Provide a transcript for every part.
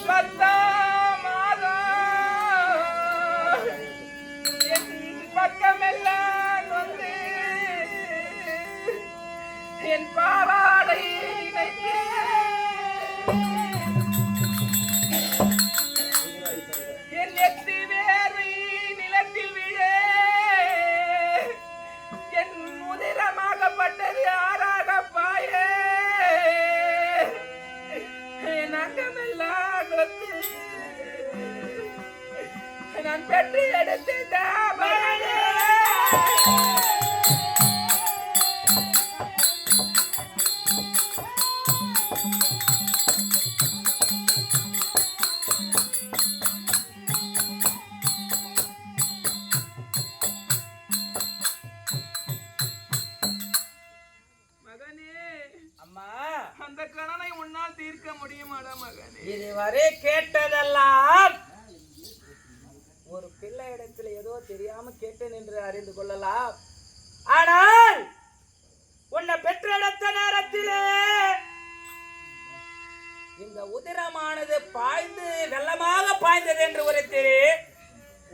10ஆம் மாதம் என் பக்கமெல்லாம் வந்து என் பாவாடை என் எத்தி வேர்வை நிலத்தில் விழ என் முதிரமாகப்பட்டது ஆறாக பாய என் அங்கமெல்லாம் கொத்து நான் பெற்று எடுத்து தீர்க்க முடியுமாடா மகனே? இதுவரை கேட்டதெல்லாம் ஒரு பிள்ளை இடத்துல ஏதோ தெரியாம கேட்டேன் என்று அறிந்து கொள்ளலாம். ஆனால் உன்னை பெற்ற எடுத்த நேரத்திலே இந்த உதிரமானது பாய்ந்து வெள்ளமாக பாய்ந்தது என்று உரைத்தீரே.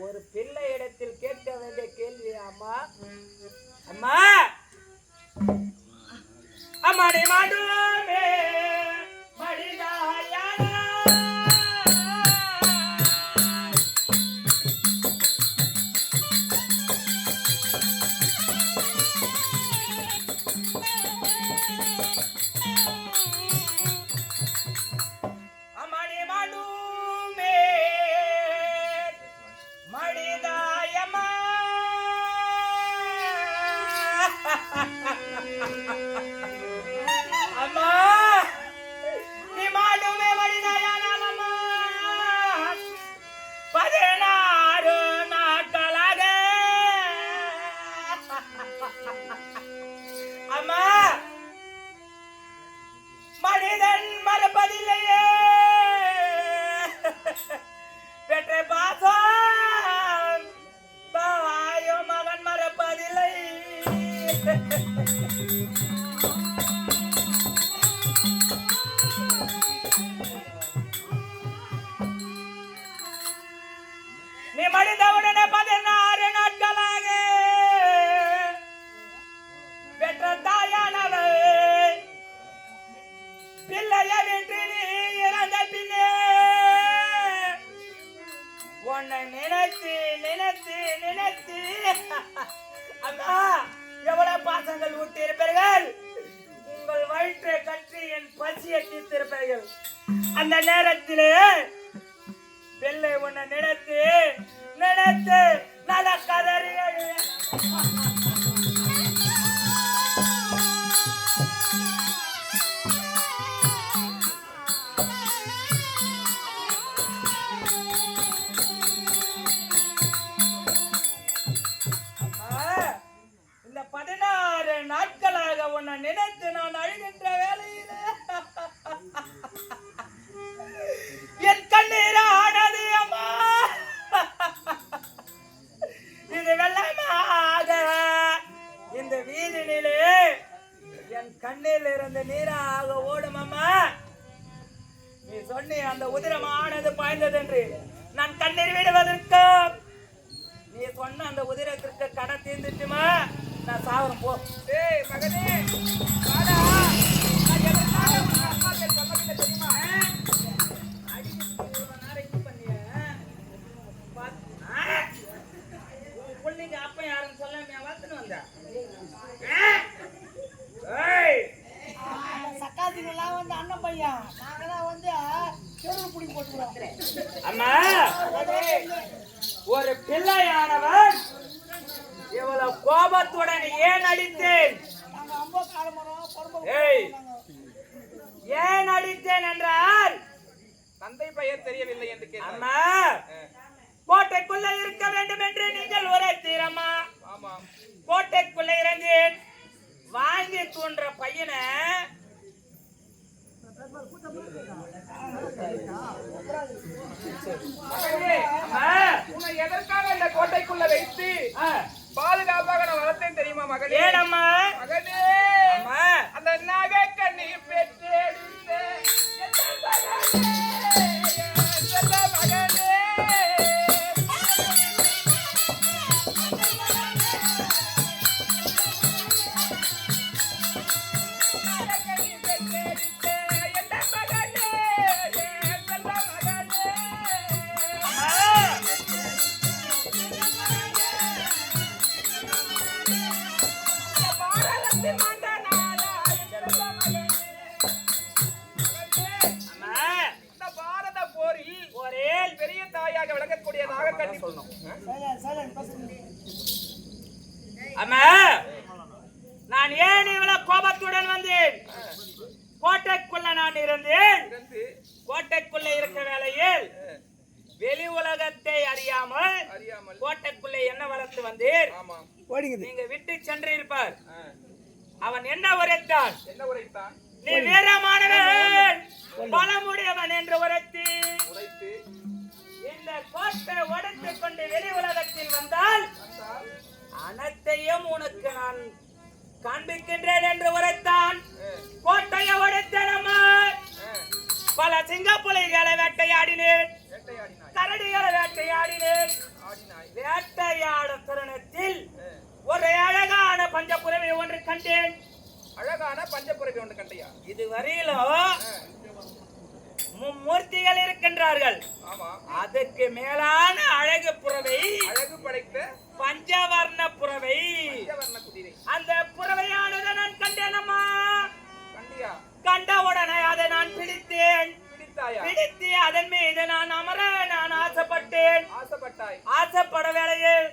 ஒரு பிள்ளை இடத்தில் கேட்க வேண்டிய கேள்வி அம்மா. அம்மா அம்மா நீ மாண்டுமே மனிதன் மறப்பதில்லையே பெற்ற பாசம் தாயோ மகன் மறப்பதில்லை. நீ மனிதவுடனே 16 நாட்களாக பெற்ற தாயானவள் பிள்ளைய விட்டு நீ இறந்த பின்னே உன்னை நினைத்து நினைத்து நினைத்து அம்மா எவ்வளவு பாசங்கள் ஊட்டியிருப்பீர்கள். உங்கள் வயிற்றை கட்டி என் பசியை தீர்த்திருப்பீர்கள். அந்த நேரத்திலே பிள்ளை உன்னை நினைத்து நினைத்து நல்ல கதறி இந்த 16 நாட்களாக உன்னை நினைத்து நான் அழுகின்ற வேளையில என் கண்ணீர் ஆனது அம்மா. இது வெள்ளமாக இந்த வீதினிலே என் கண்ணில் இருந்து நீராக ஓடும் அம்மா. நீ சொன்னி அந்த உதிரமானது பாய்ந்தது என்று நான் கண்ணீர் விடுவதற்கு நீ சொன்ன அந்த உதிரத்திற்கு கடை தீர்ந்துட்டுமா நான் சாவரம் போ. ஏய் மகனே வாடா. நான் எதற்காக உங்க அம்மாக்கு சொன்னதில்லை தெரியுமா? அடிக்கிட்டு இவ்வளவு நேரம் இது பண்ணிய உன் பிள்ளைங்க அப்ப யாருன்னு சொல்லாம வளர்த்துன்னு வந்த சக்காத்திங்கெல்லாம் வந்து அண்ணன் பையன் நாங்கெல்லாம் வந்து தெருவு பிடி போட்டுக்கிறோம். அம்மா ஒரு பிள்ளையானவன் இவ்வளவு கோபத்துடன் ஏன் அடித்தேன்? ஏன் அடித்தேன் என்றால் தந்தை பெயர் தெரியவில்லை என்று கேட்டார். அம்மா கோட்டைக்குள்ள இருக்க வேண்டும் என்று நீங்கள் உரைத்தீர் அம்மா. ஆமாம். கோட்டைக்குள்ள இருந்தேன் வாங்கி தூண்ற பையனை உன்னை எதற்காக இந்த கோட்டைக்குள்ள வைத்து பாதுகாப்பாக நான் வளர்த்தேன் தெரியுமா மகனே? ஏனம்மா மகனே அந்த நகை கண்ணி பெற்றெடுத்த நான் வந்தேன். கோட்டைக்குள்ள நான் இருந்தேன். இருந்து கோட்டைக்குள்ள இருக்க வேளையில் வெளி உலகத்தை அறியாமல் கோட்டைக்குள்ளே என்ன வளர்த்து வந்தீர்? ஆமாம். நீங்க விட்டு சென்று இருப்பார். அவன் என்ன உரைத்தான்? என்ன உரைத்தான்? நீ வீரமானவன், பலமுடையவன் என்று உரைத்து இந்த கோட்டை உடைத்துக் கொண்டு வெளி உலகத்தில் வந்தால் அனைத்தையும் உனக்கு நான் காண்பிக்கின்றேன் என்று உரைத்தான். கோட்டையை உடைத்த நம்ம பல சிங்கப்புலிகளை வேட்டையாடினேன், கரடிகளை வேட்டையாடினேன். வேட்டையாடும் தருணத்தில் ஒரு அழகான பஞ்சபுரவி ஒன்று கண்டேன். அழகான பஞ்சபுரவி ஒன்று கண்டையா? இதுவரையிலும் மும்மூர்த்திகள் இருக்கின்றார்கள். அதுக்கு மேலான அழகு புறவை, அழகு படைத்த பஞ்சவர்ண புறவை, குதிரை. அந்த புறவையானதை நான் கண்டேனம்மா. கண்டியா? கண்டவுடனே அதை நான் பிடித்தேன். பிடித்து அதன் மீது நான் அமர நான் ஆசைப்பட்டேன். ஆசைப்பட வேளையில்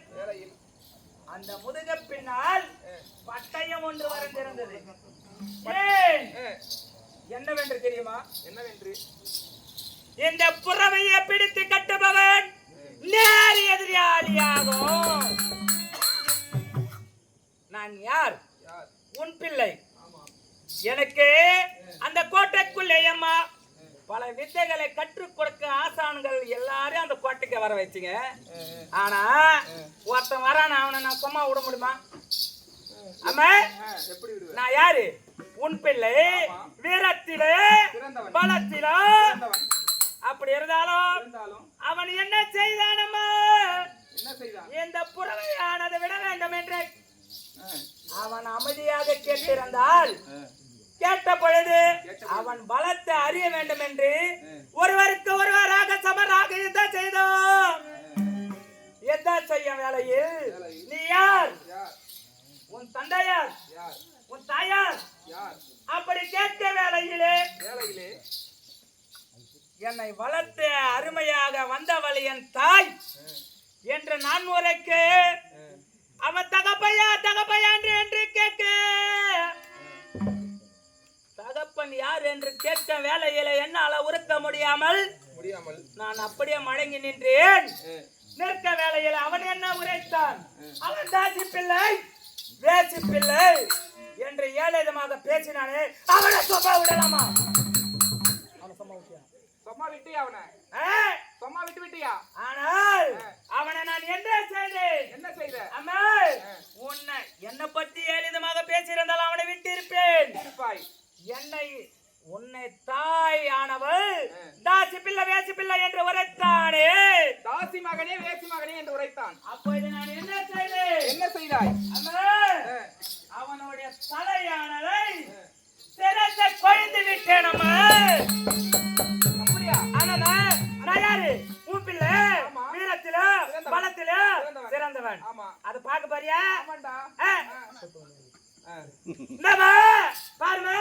அந்த முதுக பின்னால் பட்டயம் ஒன்று வரைந்திருந்தது. என்னவென்று தெரியுமா? என்னவென்று? இந்த புறவையை பிடித்து கட்டுபவன் நேர் எதிராளியாகும். நான் யார்? உன் பிள்ளை. எனக்கு அந்த கோட்டைக்குள்ளே அம்மா பல வித்தைகளை கற்றுக் கொடுக்க ஆசான்கள் எல்லாரும் அந்த கோட்டைக்கு வர வச்சுங்க. ஆனா ஒருத்தன் வரான அவனை நான் சும்மா விட முடியுமா? அம்மா, நான் யாரு? உன் பிள்ளை. வீரத்திலே பலத்திலோ அப்படி இருந்தாலும் அவன் என்ன செய்தானம்மா? இந்த புறவையானதை விட வேண்டும் என்று அவன் அமைதியாக கேட்டிருந்தால், கேட்ட பொழுது அவன் பலத்தை அறிய வேண்டும் என்று ஒருவருக்கு ஒருவராக சமராக யுத்தம் செய்தோம். யுத்தம் செய்யும் வேளையில் நீ யார்? உன் தந்தையார்? உன் தாயார்? அப்படி கேட்க வேளையிலே என்னை வளர்த்து அருமையாக வந்தவள் என் தாய் என்று நான் உரைக்கு அவன் தகப்பையா தகப்பையா என்று கேட்க, தகப்பன் யார் என்று கேட்க வேலையில என்னால உருக்க முடியாமல் நான் அப்படியே மடங்கி நின்றேன். நிற்க வேலையில் அவன் என்ன உரைத்தான்? அவன் தாசி பிள்ளை, வேசி பிள்ளை என்று ஏழேதமாக பேசினானே, அவனை சொப்பா விடலாமா? அவனை சொம்மா விட்டியா? சொம்மா விட்டியா? அவனை சொம்மா விட்டு விட்டியா? ஆனால் அவனை நான் என்ன செய்தேன்? என்ன செய்த? அம்மா, உன்னை என்னை பற்றி ஏழிதமாக பேசியிருந்தால் அவனை விட்டு இருப்பேன். என்னை உன்னை தாய் ஆனவள் தாசி பிள்ளை வேசி பிள்ளை என்று உரைத்தானே. தாசி மகனே வேசி மகனே என்று உரைத்தான். அப்போது நான் என்ன செய்தேன்? என்ன செய்தாய்? அம்மா, அவனுடைய தலையானதை சிறந்த கொய்ந்து விட்டேன். அம்மா, அப்படியா? ஆனா நான் யாரு? உன் பிள்ளை. வீரத்தில பலத்தில சிறந்தவன். அது பார்க்க பாரியா? பாருங்க.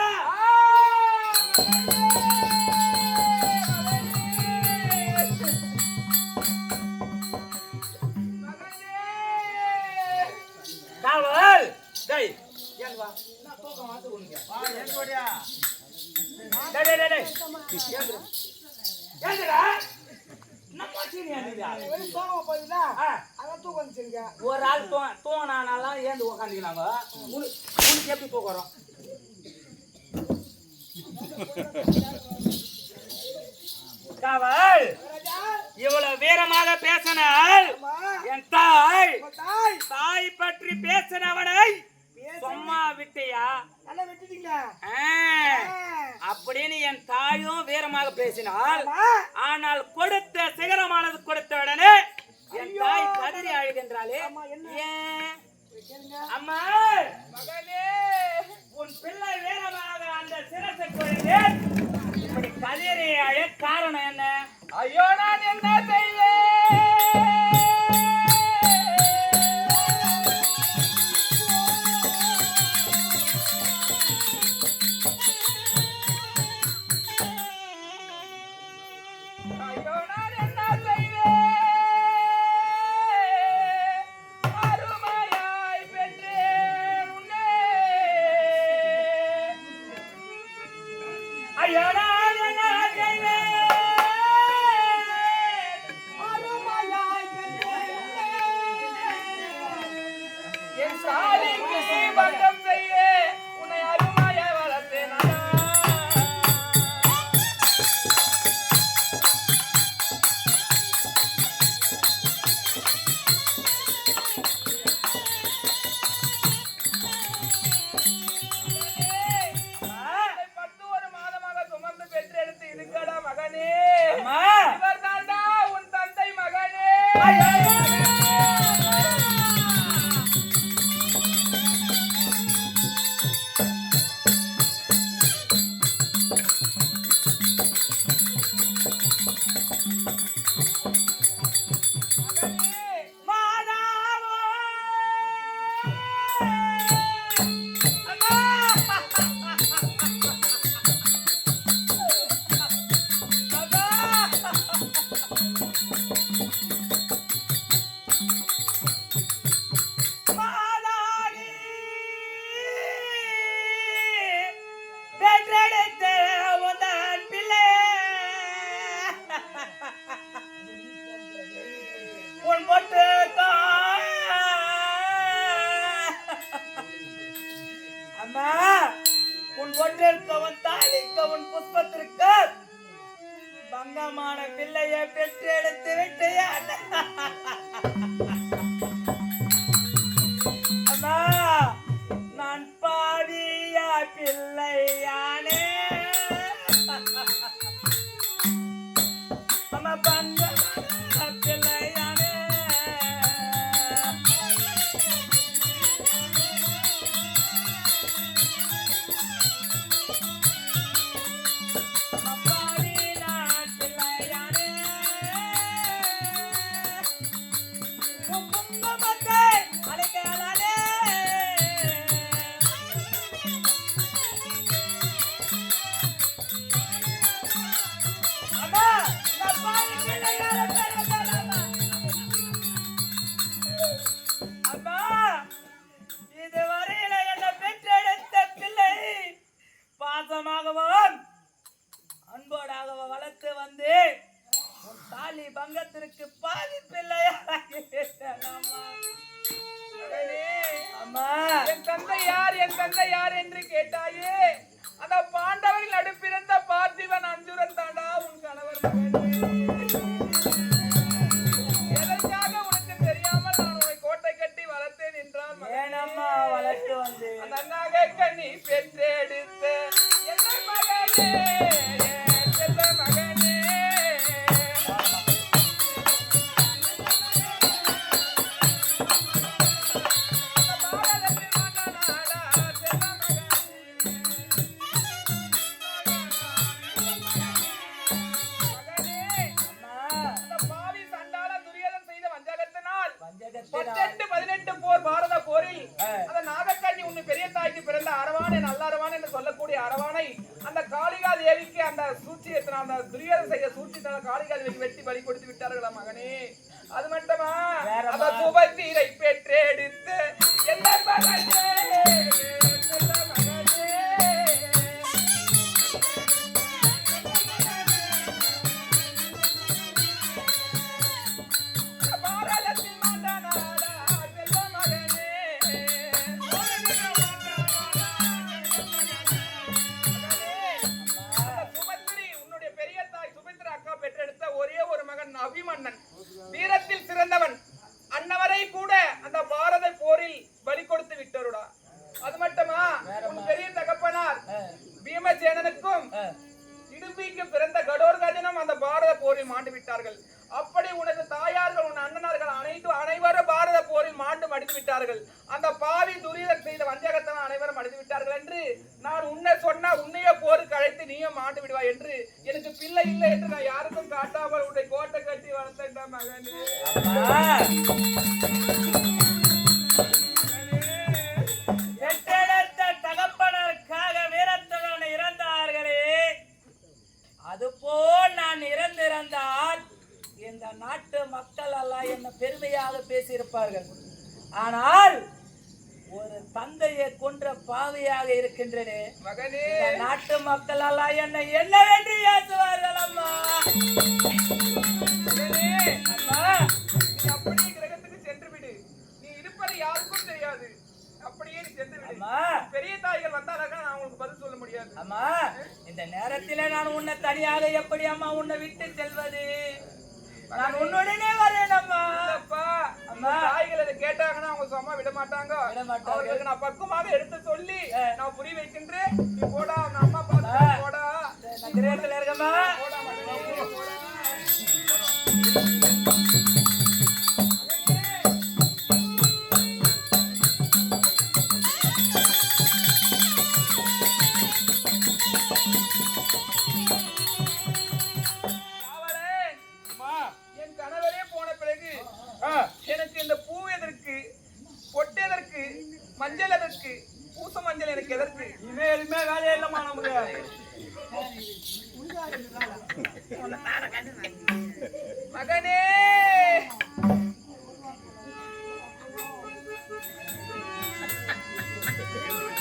காவல் டேய் ஏன் வா நான் தூக்கம் வந்து உங்க ஏன் ஓடியா டேய் ஏன்டா நம்ம சீனி ஏன்டா வெளிய சோமா போயிடா அத தூக்கம் வந்துங்க. ஒரு ஆள் தூங்கனானால ஏந்து உட்கார்ந்தினாங்க. உனக்கு எப்படி தூக்குறோம்? காவல் இவ்வளவு வீரமாக பேசினால் என் தாய் பற்றி பேசினவனை சும்மா விட்டியா? அப்படின்னு என் தாயும் வீரமாக பேசினாள். ஆனால் கொடுத்த சிகரமானது கொடுத்த உடனே என் தாய் கதறி அழுகின்றாளே. ஏன் அம்மா? மகனே, உன் பிள்ளை வீரமாக அந்த சிரசை கொள்கிறேன். இப்படி கதறி அழ காரணம் என்ன? ஐயோ, நான் என்ன செய்வேன்? என் சாதிக்கு பங்கம் செய்ய உன்னை அருமையாய் வளர்த்தேன் பங்கமான பிள்ளையை பெற்றெடுத்து விட்டையா அம்மா நான் பாவியா பிள்ளையானே அம்மா பங்கமான பிள்ளையானே அன்போடாகவும் வளர்த்து வந்து தாலி பங்கத்திற்கு பாதி பிள்ளையா என் தந்தை யார் என்று கேட்டாயே அந்த பாண்டவர்கள் நடுப்பிறந்த பார்த்திபன் அஞ்சுரன் தாண்டா உன் கணவர் எதற்காக உனக்கு தெரியாமல் நான் உன்னை கோட்டை கட்டி வளர்த்தேன் என்றால் ஏனம்மா வளர்த்து வந்து அந்த அண்ணாக கண்ணி பெற்றெடுத்த என்ன மகனே செல்ல மகனே பாரத போரில் அந்த நாகக்கண்ணி உன்னை பெரிய தாய்க்கு பிறந்த அரவான் நல்ல அரவான் என்று சொல்லக்கூடிய அரவானை அந்த காளிகா தேவிக்கு அந்த சூழ்ச்சி அந்த துரியோதனன் செய்த சூழ்ச்சி காளிகா தேவிக்கு வெட்டி பலி கொடுத்து விட்டார்களா மகனே அது மட்டுமா அந்த சுபத்தீரை பெற்றெடுத்து என்ன மகனே அபிமன்னன் வீரத்தில் சிறந்தவன் அன்னவரை கூட அந்த பாரத போரில் பலி கொடுத்து விட்டருடா அது மட்டுமா உன் பெரிய தகப்பனார் பீமசேனனுக்கும் இடும்பிக்கு பிறந்த கடோர்கஜனும் அந்த பாரத போரில் மாண்டு விட்டார்கள் அப்படி உனது தாயார்கள் உன் அண்ணனார்கள் அனைவரும் பாரத போரில் மாண்டு மடிந்து விட்டார்கள் அந்த பாவி துரியர் செய்த வஞ்சகத்தனம் அனைவரும் மடிந்து விட்டார்கள் என்று நான் உன்னை சொன்ன உன்னைய போருக்கு அழைத்து நீயும் மாண்டு விடுவாய் என்று எனக்கு பிள்ளை இல்லை என்று நான் யாருக்கும் காட்டாமல் உன்னை கோட்டை கட்டி வளர்த்தேன் மகனே தகப்பனருக்காக வீரத்துடன் இறந்தார்களே அதுபோல் நான் இறந்திருந்தால் இந்த நாட்டு மக்கள் எல்லாம் என்ன பெருமையாக பேசியிருப்பார்கள் ஆனால் ஒரு தந்தையை கொன்ற பாவையாக இருக்கின்றனே மகனே இந்த நாட்டு மக்கள் எல்லாம் என்னை என்னவென்று ஏசுவார்கள் அம்மா. மகனே, அம்மா நீ அப்படியே கிரகத்துக்கு சென்று விடு. நீ இருப்பது யாருக்கும் தெரியாது. அப்படியே நீ சென்று விடு. அம்மா பெரிய தாய்கள் வந்தாலும் நான் உங்களுக்கு பதில் சொல்ல முடியாது. அம்மா இந்த நேரத்திலே நான் உன்னை தனியாக எப்படி அம்மா உன்னை விட்டு செல்வது? நான் உன்னுடனே வரேன் அம்மா. இல்லப்பா, அம்மா. தாய்கள் அதை கேட்டாங்கன்னா அவங்க சும்மா விட மாட்டாங்க. விட மாட்டாங்க. அவர்களுக்கு நான் பக்குவமாக எடுத்து சொல்லி நான் புரிய வைக்கின்றேன். நீ போடா, உன் அம்மா பார்த்து போடா. நான் கிரகத்தில் இருக்கம்மா. போடா மகனே, போடா. என் கணவரே போன பிறகு எனக்கு இந்த பூ எதற்கு, பொட்டு எதற்கு, மஞ்சள் எதற்கு, பூச மஞ்சள் எனக்கு எதற்கு? எதுவுமே வேலையே இல்லம்மா நமக்கு. மகனே,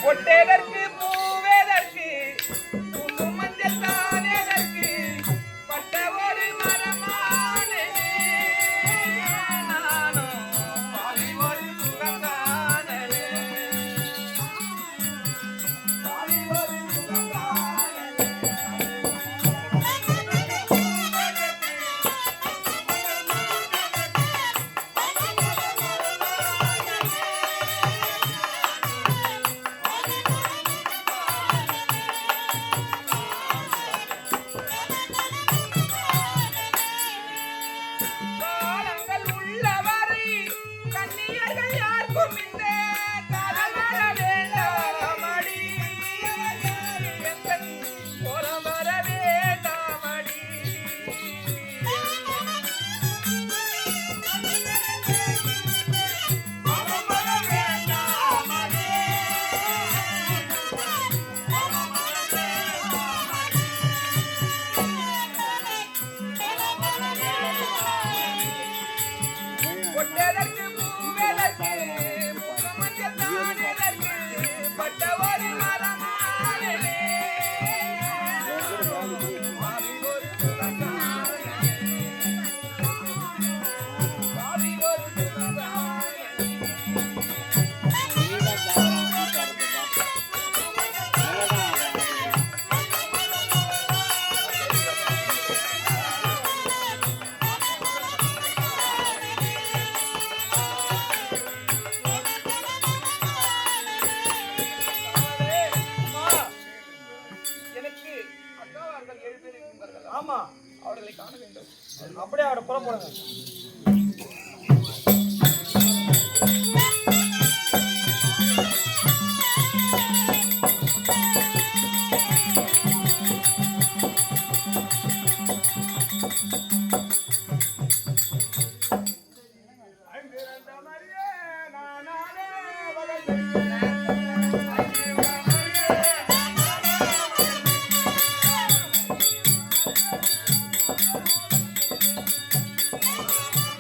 பொட்டேதற்கு, பூவேதற்கு, பூசு மஞ்சள் தான் எதற்கு? பட்ட ஒரு மரமானே நானும் பாதி ஒரு சுகங்கானே. பாதி ஒரு சுகங்கானே. காலங்கள் உள்ளவரை கன்னியர்கள் யாருக்கும் இந்த காலவர வேண்டாமடி. எந்தன் கோலம் வர வேண்டாமடி. கோலம் வர வேண்டாமடி. பொட்டேதற்கு, பூவேதற்கு, பூச மஞ்சள் தான் எதற்கு? பட்ட ஒரு மரமானே பாதி ஒரு சுகங்கானே. பாதி ஒரு சுகங்கானே. எனக்கு அக்காவார்கள் 7 பேர் இருக்கின்றார்கள். ஆமா, அவர்களை காண வேண்டும். அப்படியே அவட புற போடுங்க. மகனே,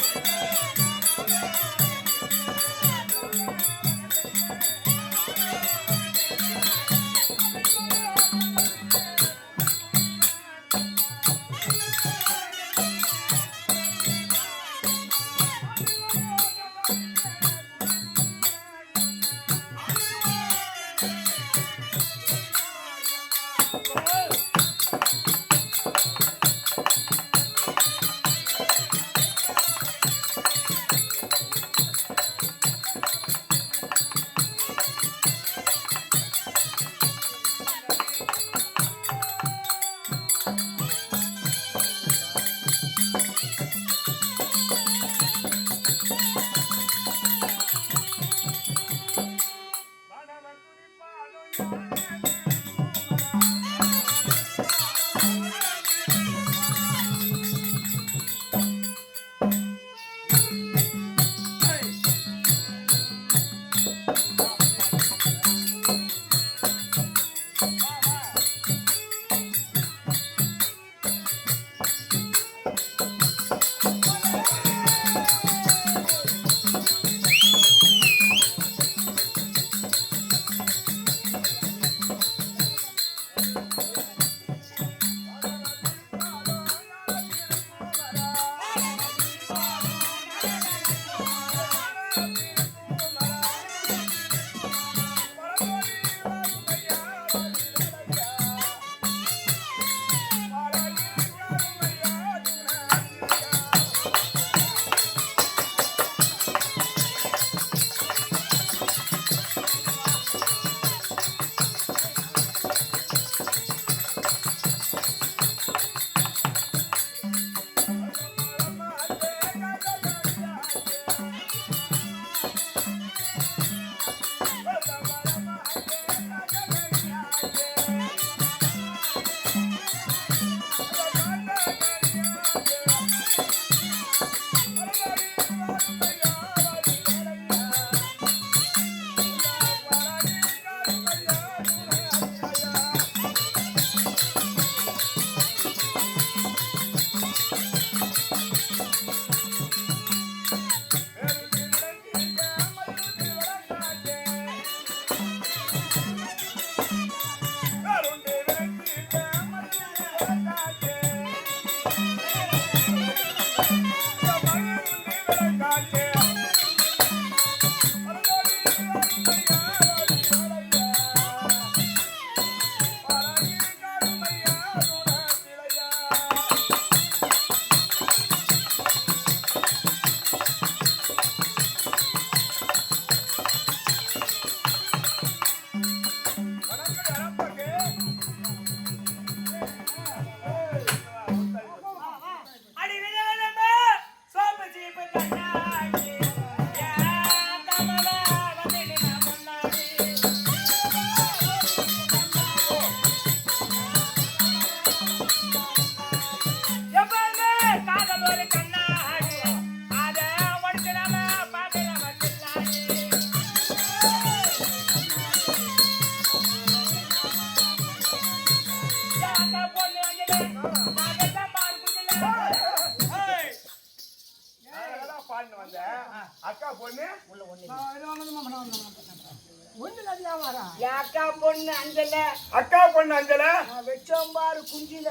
என் அக்கா பொண்ணு அஞ்சல அக்கா பொண்ணு அஞ்சல வெச்சோம்பாரு குஞ்சில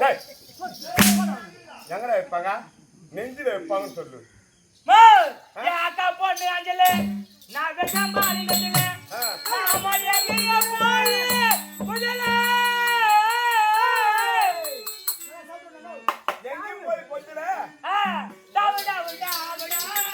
எங்கடா வைப்பாங்க நெஞ்சில வைப்பாங்கன்னு சொல்லு என் அக்கா பொண்ணு அஞ்சலு நான் வெச்சம்பாரி நெஞ்சில ஆமா எங்கேயோ போய் முதல்ல எங்கேயும் போய் கொஞ்சல டாவு டாவு டாவு டாவு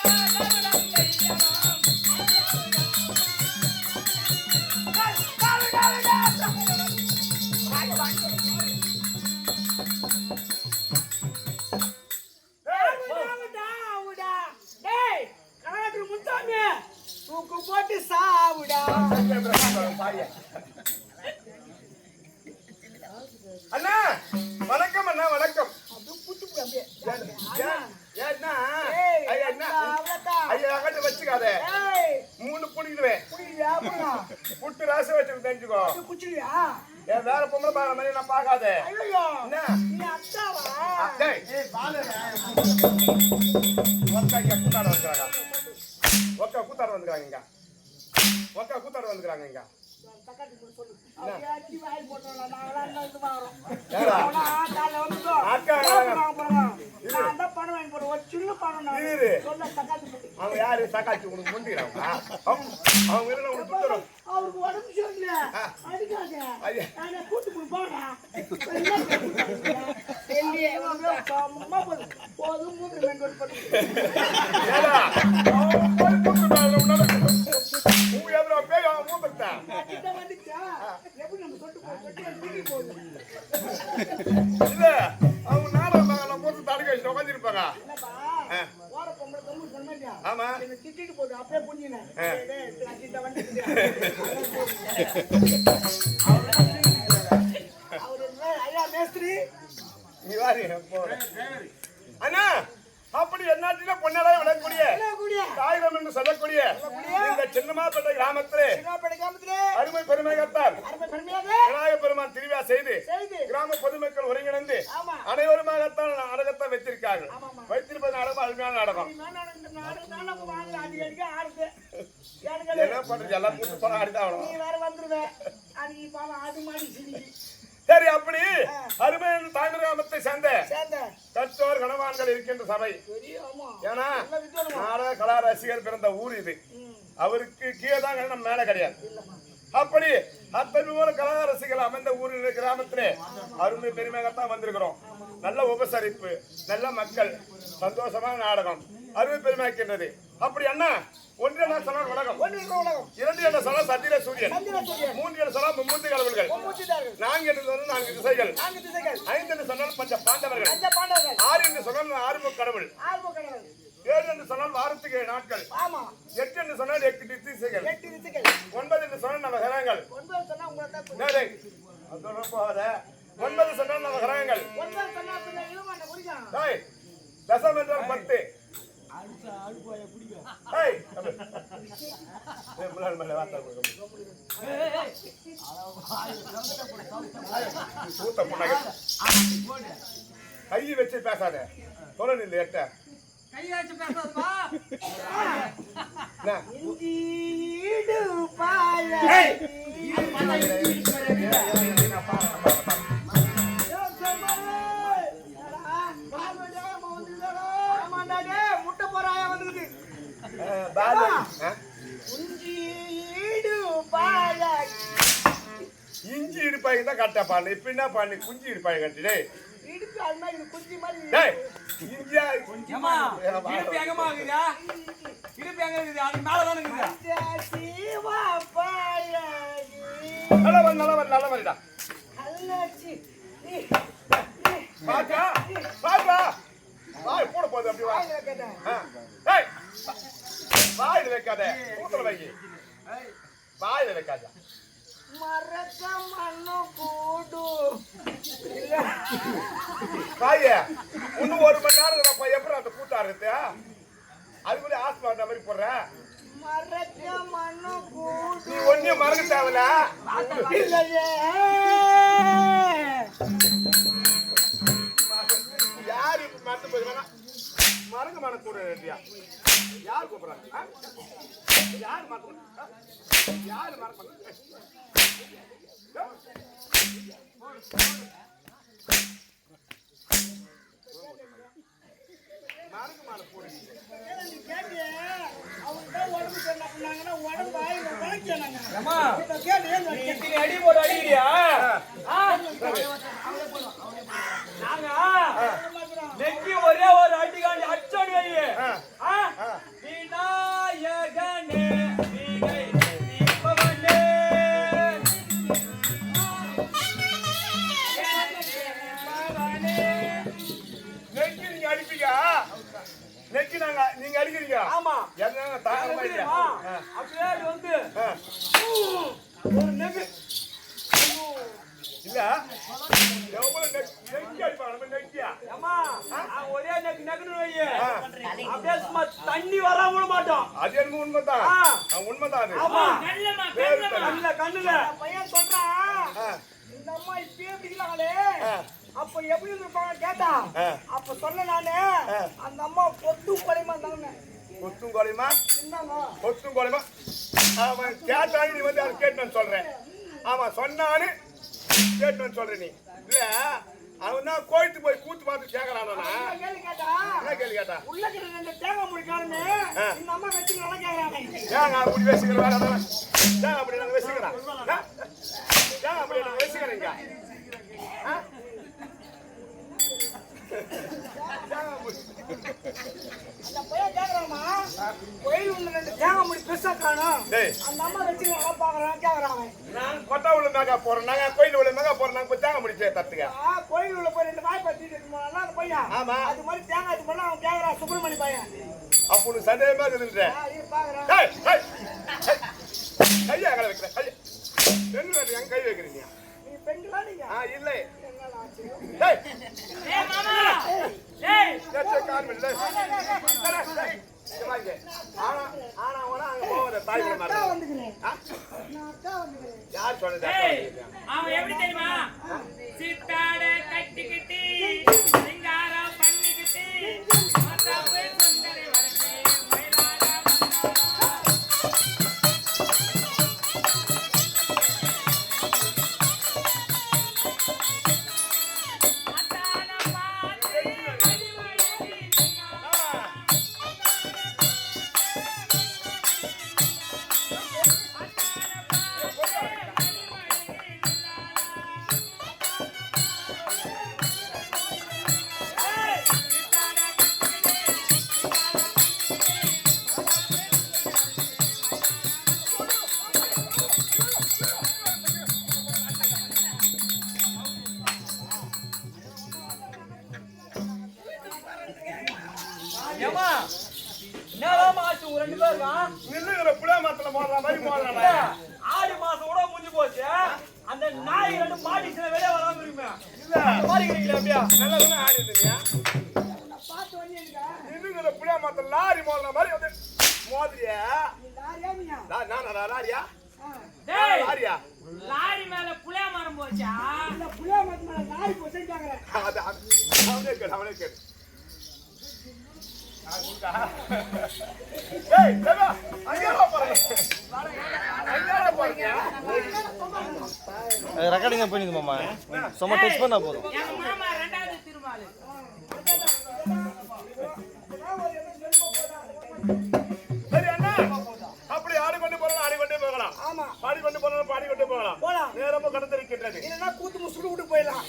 தூக்கு போட்டு சாவுடா அண்ணா வணக்கம் அண்ணா வணக்கம் வச்சுக்காத 3 புடிக்குவேன் புட்டு ராச வச்சு தெரிஞ்சுக்கோ என் வேற பொம்பளை பாரு மாதிரி நான் பாக்காத கூத்தாட வந்துக்கிறாங்க கூத்தாட வந்துக்கிறாங்க இங்க கூத்தாட வந்துக்கிறாங்க இங்க அவங்க யாரு தக்காச்சி உனக்கு முந்திக்கிறாங்க அவங்க அவருக்கு உடம்பு சொல்லல அடிக்காத கூட்டு போனா போதும் மூன்று மெங்கோடு பண்ணி எப்படி நம்ம சொட்டு போகுது அவங்க நாடகம் போட்டு தடுக்க வச்சு உட்காந்துருப்பாங்க ஆமா திட்டிட்டு போகுது அப்படியே புரிஞ்சுனேன் அவரு ஐயா மேஸ்திரி நீ வாரி அண்ணா அப்படி எந்நாட்டில பொன்னடா விளக்கூடிய தாயிரம் என்று சொல்லக்கூடிய இந்த சின்னமாப்பேட்டை கிராமத்திலே அருமை பெருமைகத்தால் விநாயக பெருமான் திருவிழா செய்து கிராம பொதுமக்கள் ஒருங்கிணைந்து அனைவருமாகத்தான் நாடகத்தை வைத்திருக்கார்கள். வைத்திருப்பது நாடகம் அருமையான நாடகம். என்ன பண்றது எல்லாம் கூட்டு போன ஆடிதான் சரி. அப்படி அருமையான தாய்மர் கிராமத்தை சேர்ந்த கற்றோர் கணவான்கள் இருக்கின்ற சபை. ஏன்னா நாடக கலா ரசிகர் பிறந்த ஊர் இது. அவருக்கு கீழே தான் நம்ம மேல கிடையாது. அப்படி அத்தனை கலா ரசிகர்கள் அமைந்த ஊரில் கிராமத்திலே அருமை பெருமையாகத்தான் வந்திருக்கிறோம். நல்ல உபசரிப்பு, நல்ல மக்கள், சந்தோஷமான நாடகம் அருமை பெருமையாக்கின்றது. அப்படி அண்ணா ஒன்று என்ன சொன்னால் உலகம், 2 என்ன சொன்னால் சத்திர சூரியன், 3 என்ன சொன்னால் மும்மூர்த்தி கடவுள்கள், 4 என்று சொன்னால் 4 திசைகள், 5 என்று சொன்னால் பஞ்ச பாண்டவர்கள், 6 என்று சொன்னால் 6 கடவுள், 7 என்று சொன்னால் வாரத்துக்கு 7 நாட்கள், 8 என்று சொன்னால் 8 திசைகள், 9 என்று சொன்னால் நவ கிரகங்கள், 9 சொன்னால் நவ கிரகங்கள், தசம் என்றால் 10. கை வச்சு பேசாத, தொலை நில்லு எட்ட கை வச்சு பேசாதப்பா. முட்டை போறாயா வந்துருக்கு. இஞ்சி இடுப்பாய் தான் கட்ட பாடு. இப்ப என்ன பண்ணி குஞ்சு இடுப்பாய் கட்டிடே இடுப்பு அது மாதிரி குஞ்சு மாதிரி இஞ்சியா இடுப்பு எங்கமா இருக்குதா? இடுப்பு எங்க இருக்குது? அது மேலதான் இருக்குதா? நல்ல மாதிரிடா பாக்கா பாக்கா வாய் போட போகுது. அப்படி வாயில வைக்காத, கூத்துல வைக்கி, வாயில வைக்காத. மறக்க மண்ணு கூடு காய இன்னும் 1 மணி நேரம் எப்படி அந்த கூட்டாடுறது? அதுக்குள்ளே ஆஸ்பா அந்த மாதிரி போடுற. மறக்க மண்ணு கூடு நீ ஒன்னையும் மறக்க தேவையில்ல. யாரு மறந்து போயிருக்காங்க? மறங்க மன கூட இல்லையா? யார் கூப்பிடுறாங்க? யார் மறக்க? யாரு மறக்க? நீ கேட்டு அவங்க உடம்பு சரியில்லை பண்ணாங்கன்னா உடம்பு ஆயில வளைக்கிறாங்க. ஏம்மா, இப்ப கேட்டு ஏன் நீ இத்தனை அடி போட்டு அடிக்கிறியா? நாங்க நெக்கி ஒரே ஒரு அடிக்காண்டி அச்சோடி வையே. விநாயகனே வினை தீர்ப்பவனே. நெக்கி நீங்க அடிப்பீங்க, நெக்கி நீங்க அடிக்கிறீங்க. ஆமா, என்ன தாராளமா இல்லையா? அப்படியே அது வந்து ஒரு நெகு இல்ல எவ்வளவு நெக்கி அடிப்பாங்க, நம்ம நெக்கியா? ஏம்மா, நான் ஒரே நெக்கு நெக்குன்னு வையே. அப்படியே சும்மா தண்ணி வராம விட மாட்டோம். அது எனக்கு உண்மைதான், உண்மைதான் அது. ஆமா, வேறு தண்ணி. கண்ணுல கண்ணுல பையன் சொல்றான் இந்த அம்மா இப்பயே பிடிக்கலாங்களே அப்ப எப்படி இருப்பாங்க கேட்டா அப்ப சொன்ன நானு அந்த அம்மா பொத்து குறையுமா இருந்தாங்க. கொத்தும் குறையுமா, என்னங்க கொத்தும் குறையுமா? அவன் கேட்டானு நீ வந்து அதை கேட்டுன்னு சொல்றேன். ஆமா, சொன்னான்னு கேட்டுன்னு சொல்ற நீ. இல்ல அவன் தான் கோயிலுக்கு போய் கூத்து பார்த்து கேட்கறானா? கேள்வி கேட்டா என்ன கேள்வி கேட்டா? உள்ள இருக்கிற ரெண்டு தேங்காய் முடிக்காருன்னு இந்த அம்மா வச்சு நல்லா கேக்குறாங்க. ஏங்க அப்படி பேசிக்கிற வேலை அதெல்லாம்? ஏங்க அப்படி நாங்க பேசிக்கிறோம்? ஏங்க அப்படி நாங்க பேசிக்கிறீங்க? அந்த பையன் கேக்குறாமா கோயில் உள்ள ரெண்டு தேங்காய் முடி பெருசா காணும் டேய், அந்த அம்மா வச்சு நல்லா பாக்குறான் கேக்குறாங்க. நான் கொட்டா உள்ள மேகா போறேன், நாங்க கோயில் உள்ள மேகா போறோம், நாங்க போய் தேங்க முடிச்சே தத்துக்க. கோயில் உள்ள போய் ரெண்டு வாய் பத்திட்டு போனா அந்த பையன் ஆமா, அது மாதிரி தேங்காய் இது பண்ணா அவன் கேக்குறான் சுப்பிரமணி பையன். அப்போ உனக்கு சந்தேகமா இருக்குதுன்ற இது பாக்குறான் கையா கை வைக்கிறேன். கையா எங்க கை வைக்கிறீங்க? நீ பெண்களா நீங்க இல்லை என்னடா ஆச்சு? டேய், ஏய் மாமா, ஏய் கேட்டே காரணம் இல்லை. ஆனா அவனா அங்க போவத தாய் அக்கா மாதிரி. வந்துக்கிறேன் நான் அக்கா வந்துக்கிறேன். யார் சொன்னது? ஏய், அவன் எப்படி தெரியுமா? சித்தாட கட்டிக்கிட்டு சிங்காரம் பண்ணிக்கிட்டு மத்தாப்பு சுந்தரி வரமே மயிலாட அத்தான பாத்து ஏமா என்னதான் மாசு ஒரு ரெண்டு பேருக்கா நின்னுகிற புளியா மரத்துல மோதுற மாதிரி மோதுறானா? ஆடி மாசம் கூட முடிஞ்சு போச்சு. அந்த நாய் ரெண்டு மாடி சில வெளியே வராம இருக்குமே. இல்ல மாறிக்கிறீங்களா அப்படியா? நல்லா தானே ஆடிட்டு இருக்கியா? நான் பார்த்து வந்தீங்க நின்னுகிற புளியா மரத்துல லாரி மோதுற மாதிரி வந்து மோதுறியா? நீ யாரையா நீயா நானா லாரியா? டேய், லாரியா? லாரி மேல புளிய மரம் போச்சா? இந்த புளியா மரத்து மேல நாய் போச்சு கேக்குறேன். அவனே கேடு, அவனே கேடு. ஏய், தேவா, அங்கேயா போறீங்க? அங்கேயா போறீங்க? ரெக்கார்டிங் பண்ணிது மாமா, சும்மா டெஸ்ட் பண்ணா போதும். எங்க மாமா ரெண்டாவது திருமாலு. சரி அண்ணா, அப்படி ஆடிக்கொண்டு போகலாம், ஆடிக்கொண்டே போகலாம். ஆமா பாடிக்கொண்டு போகலாம், பாடிக்கொண்டே போகலாம். போலாம். நேரமும் கடந்திருக்கின்றது. இல்லைன்னா கூத்து முசுடு விட்டு போயிடலாம்.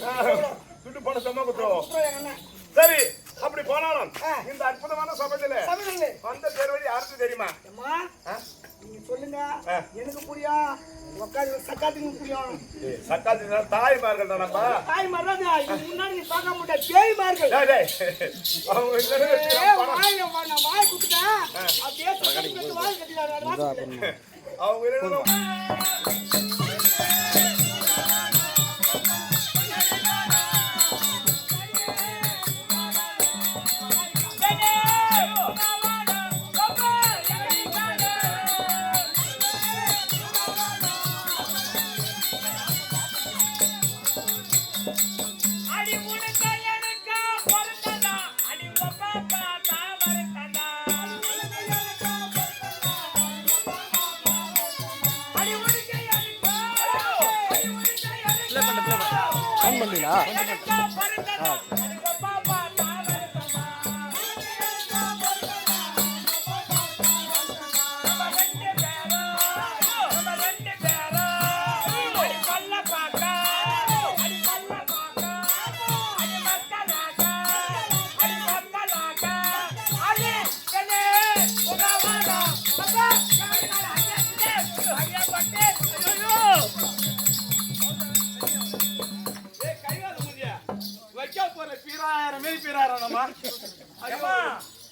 சுட்டு போன சும்மா குத்துவோம். அப்புறம் எங்க அண்ணன் சரி, அப்படி போனாலும் இந்த அற்புதமான சபையில தமிழ்ல வந்த பேர் வழி யாருக்கு தெரியுமா? அம்மா நீங்க சொல்லுங்க எனக்கு புரியும் உட்காந்து சக்காத்துக்கு புரியும். சக்காத்தி தாய்மார்கள் தான் நம்ம. தாய் மறந்து முன்னாடி நீ பார்க்க முடியாது பேய் மார்கள். டேய், டேய், அவங்க இல்லைன்னு வச்சுக்கலாம், பணம். நான் வாய் குத்துட்டேன் அப்படியே சக்காத்து வாய் கட்டிடாரு. அவங்க இல்லைன்னு அடி உனக்கு எனக்கு பொறுத்ததா, அடி உங்க பாப்பா தாவரத்ததா. அடி உனக்கு எனக்கு ஆன் பண்ணீங்களா?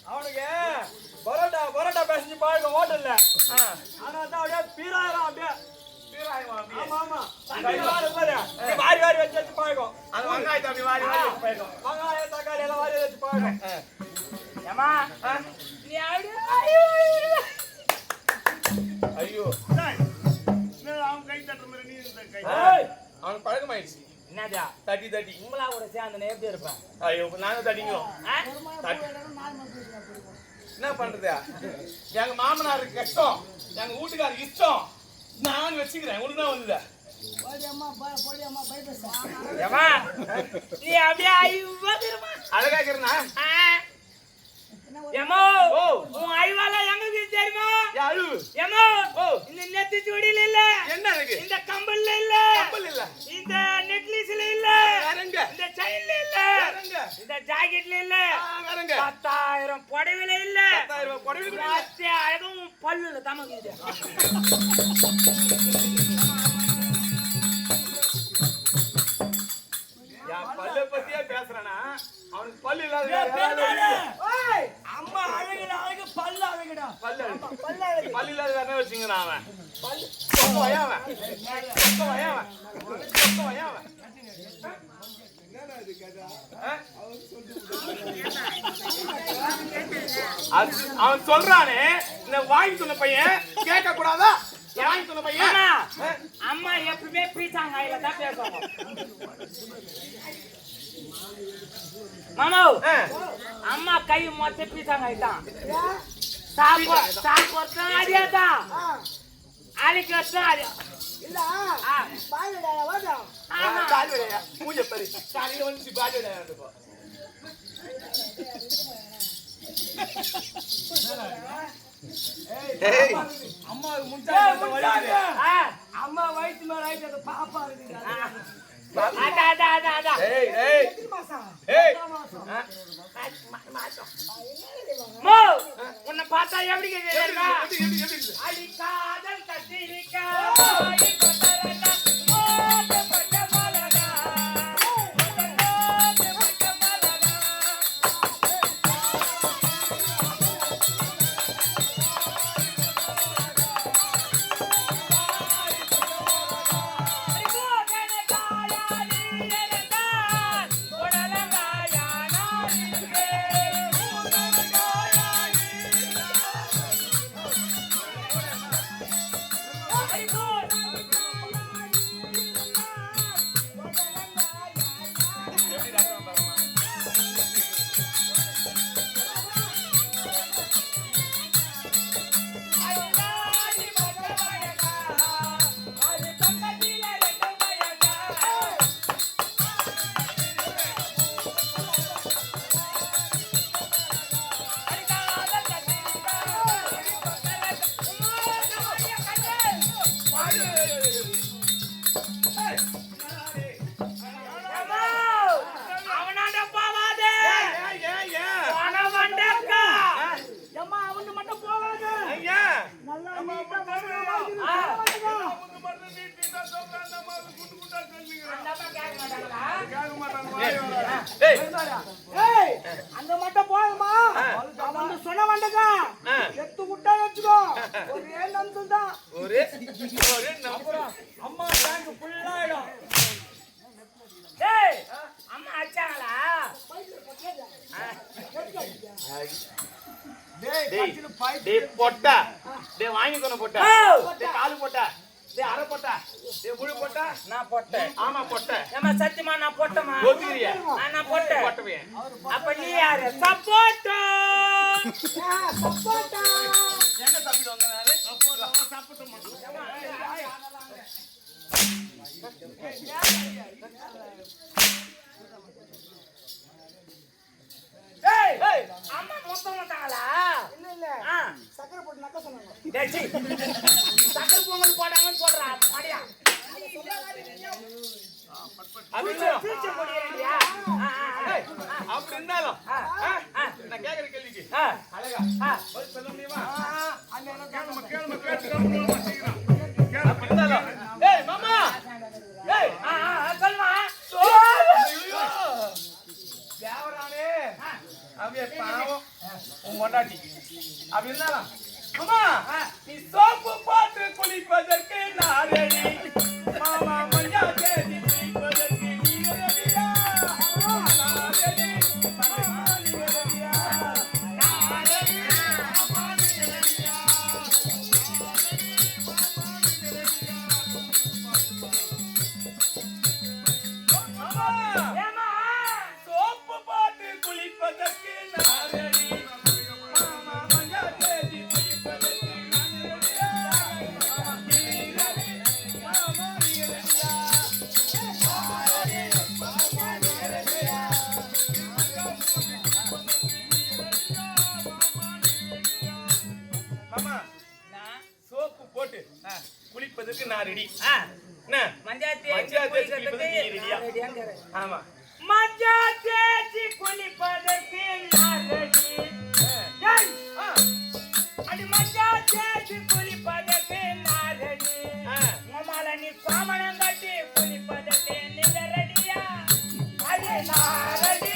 அவனுக்கு பரோட்டா பரோட்டா பேசி பாருங்க ஹோட்டல்ல ஆனா தான் அப்படியே பீராயிரம் அப்படியே ஆமா ஆமா வாரி வாரி வச்சு வச்சு பாருங்க அது வெங்காயத்தை அப்படி வாரி வாரி வச்சு போயிடும். வெங்காயம் தக்காளி எல்லாம் வாரி வச்சு பாருங்க ஏமா நீ அப்படியே ஐயோ அவன் கை தட்டுற மாதிரி நீ இந்த கை அவனுக்கு பழக்கமாயிடுச்சு. என்னதா தட்டி தட்டி உங்களா கூட சேர்ந்து எப்படி இருப்பேன் ஐயோ நாங்க தட்டிக்கிறோம். என்ன பண்றது? எங்க மாமனாருக்கு கஷ்டம், எங்க வீட்டுக்காருக்கு இஷ்டம். நான் வச்சுக்கிறேன். உனக்கு வந்தது ஏமா நீ அப்படியே ஐவதிரமா அழகா இருக்கிறனா? ஏமோ ஓ உன் ஐவால எங்க தெரியுமா? யாரு? ஏமோ ஓ இந்த நெத்தி ஜோடியில இல்ல, என்ன இருக்கு? இந்த கம்பல்ல இல்ல, கப்பல் இல்ல, இந்த நெக்லஸ்ல இல்ல, வேறங்க, இந்த செயின்ல இல்ல, வேறங்க, இந்த ஜாக்கெட்ல இல்ல, வேறங்க, 10,000 புடவைல இல்ல, 10,000 ரூபாய் புடவை கூட இல்ல. ராத்திரி அழகும் உன் பல்லுல தமக்குது. என் பல்ல பத்தியே பேசுறானா? அவனுக்கு பல்லு இல்லாத வேற யாராவது இருக்கு? அம்மா அழகுடா அழகு பல்ல அழகுடா பல்லு அழகு. பல்ல அழகு பல்லு இல்லாத வேற என்ன வச்சுங்கிறான் அவன்? சொக்க வயவன், சொக்க வயவன், சொக்க வயவன். அவன் சொல்றானே, இந்த வாங்கி சொன்ன பையன் கேட்க கூடாதா? வாங்கி சொன்ன பையன் அம்மா, அம்மா எப்பவுமே பீச்சாங்க ஐல தான் பேசுவாங்க. மாமா அம்மா கை மொத்த பீச்சாங்க ஐதான். சாப்பிட்டு அதேதான், அழிக்கு அதே. இல்ல பாயடா வாடா காலி விடையா பூஜை பரி காலையில வந்து பாஜி விடையா அம்மா அம்மா வயித்து மேல ஆயிட்டு பாப்பா இருக்கு உன்னை பார்த்தா எப்படி அடிக்காதல் கத்திரிக்கா அந்த மட்டும் போதுமா அவன் சொன்ன வந்ததா எத்து விட்டா வச்சுக்கோ ஒரே நம்சம் தான் ஒரே நம்புறோம் அம்மா பேங்க் ஃபுல்லாயிடும் டேய் அம்மா அச்சாங்களா டேய் பொட்டா டேய் வாங்கி கொண்டு போட்டா டேய் காலு போட்டா டேய் அரை போட்டா டேய் முழு போட்டா நான் போட்டேன். ஆமா போட்டா ஏமா சத்தியமா நான் போட்டமா? ஒத்துக்கிறியா? நான் போட்டேன். போட்டவே அப்ப நீ யாரு? சப்போட்டா சப்போட்டா என்ன தப்பிட்டு வந்தானே சப்போட்டா சாப்பிட்டோம் டேய் சீ. சக்கரை பொங்கல் போடாங்கன்னு சொல்றா மாடியா பூச்சி முடியலையா அப்படி இருந்தாலும் நான் கேக்குற கேள்விக்கு அழகா பதில் சொல்ல முடியுமா? அப்படி இருந்தாலும் ஏய் மாமா ஏய் சொல்லுமா தேவரானே அப்படியே பாவம் உன் பொண்டாட்டி அப்படி இருந்தாலும் அம்மா நீ சோப்பு போட்டு குளிப்பதற்கு நான் ரெடி மாமா மஞ்சா தேடி குளிப்பதற்கு நீ ரெடியா நான் ரெடி மாமா நீ ரெடியா நான் ரெடி மாமா நீ ரெடியா மாமா ஏமா சோப்பு போட்டு குளிப்பதற்கு நான் ரெடி மாமா மஞ்சா தேடி குளிப்பதற்கு நான் ரெடியா மாமா நீ ரெடி மாமா நீ ரெடியா மாமா சோப்பு போட்டு குளிப்பதற்கு நான் ரெடி என்ன மஞ்சா மஞ்சா தேய்ச்சி குளிப்பதற்கு நீ ரெடியா? ரெடியாங்கற ஆமா மஞ்சா தேய்ச்சி குளிப்பதற்கு நான் ரெடி ஏய் அடி மஞ்சா தேய்ச்சி குளிப்பதற்கு நான் ரெடி மாமால நீ சாமணம் கட்டி குளிப்பதற்கு நீங்க ரெடியா அடி நான் ரெடி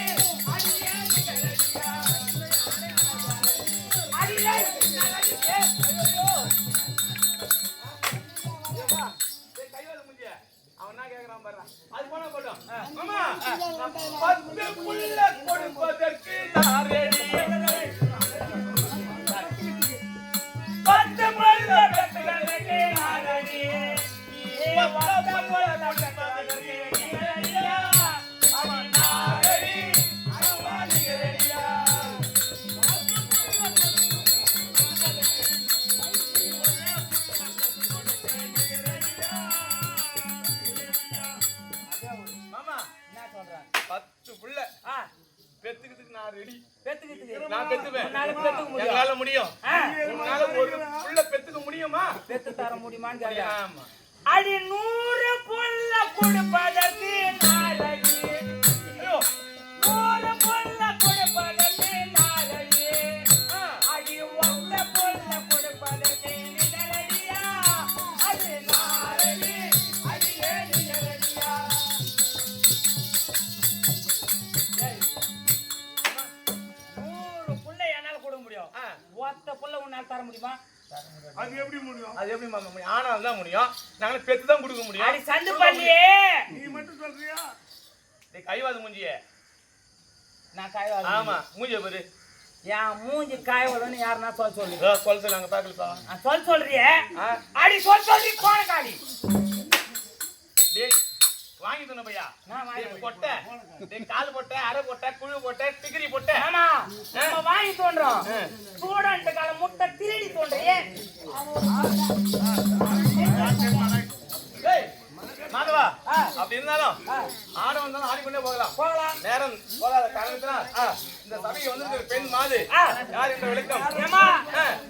அடி நீங்க ரெடியா அடி நான் ரெடி ஐயோ கைவால முடிய அவன் என்ன கேக்குறான் பாரு அது போனா போட்டோம் மாமா 10 புள்ள கொடுப்பதற்கு நான் ரெடி 10 புள்ள கட்டறதுக்கு நான் ரெடி ஏ 10 புள்ள கட்டறதுக்கு நீங்க ரெடியா அடி நான் ரெடி அம்மா நீங்க ரெடியா மாமா என்ன சொல்ற 10 புள்ள பெத்துக்கிறதுக்கு நான் ரெடி பெத்துக்கிட்டு நான் பெத்துவேன் உன்னால பெத்துக்க முடியும் என்னால முடியும் உன்னால ஒரு புள்ள பெத்துக்க முடியுமா? பெத்து தர முடியுமான்னு கேக்குறேன் ஆமா அடி 100 புள்ள கொடுப்பதற்கு நான் ரெடி ஐயோ 100 புள்ள கொடுப்பதற்கு நான் ரெடி அடி 1 புள்ள கொடுப்பதற்கு நீங்க ரெடியா அடி நான் ரெடி அடி நீங்க ரெடியா 100 புள்ள என்னால கொடுக்க முடியும் 1 புள்ள உன்னால தர முடியுமா? அது எப்படி முடியும்? அது எப்படி மாமா முடியும்? ஆனால தான் முடியும். நாங்க பெத்து தான் கொடுக்க முடியும். அடி சந்து பண்ணியே நீ மட்டும் சொல்றியா? டேய் கைவாது மூஞ்சியே. நான் காய்வாது ஆமா மூஞ்சிய பாரு. என் மூஞ்சி காய்வாதுன்னு யாருன்னா சொல்லு இதோ சொல்ல நாங்க பாக்கலப்பா. சொல்றியே அடி சொல்லி போன காடி டேய் வாங்கி தன பையா. நான் வாங்கி டேய் கொட்டை. டேய் கால் போட்ட, அரை போட்ட, குழு போட்ட, டிகிரி போட்ட. ஆமா நம்ம வாங்கி தோன்றோம் ஸ்டூடண்ட் கால முட்டை திருடி தோன்றியே டேய் மாதவா அப்படி இருந்தாலும் ஆட வந்தாலும் ஆடிக்கொண்டே போகலாம். நேரம் போகாத காரணத்தினால் இந்த சபைக்கு வந்திருக்கிற பெண் மாது யார் என்ற விளக்கம் ஏமா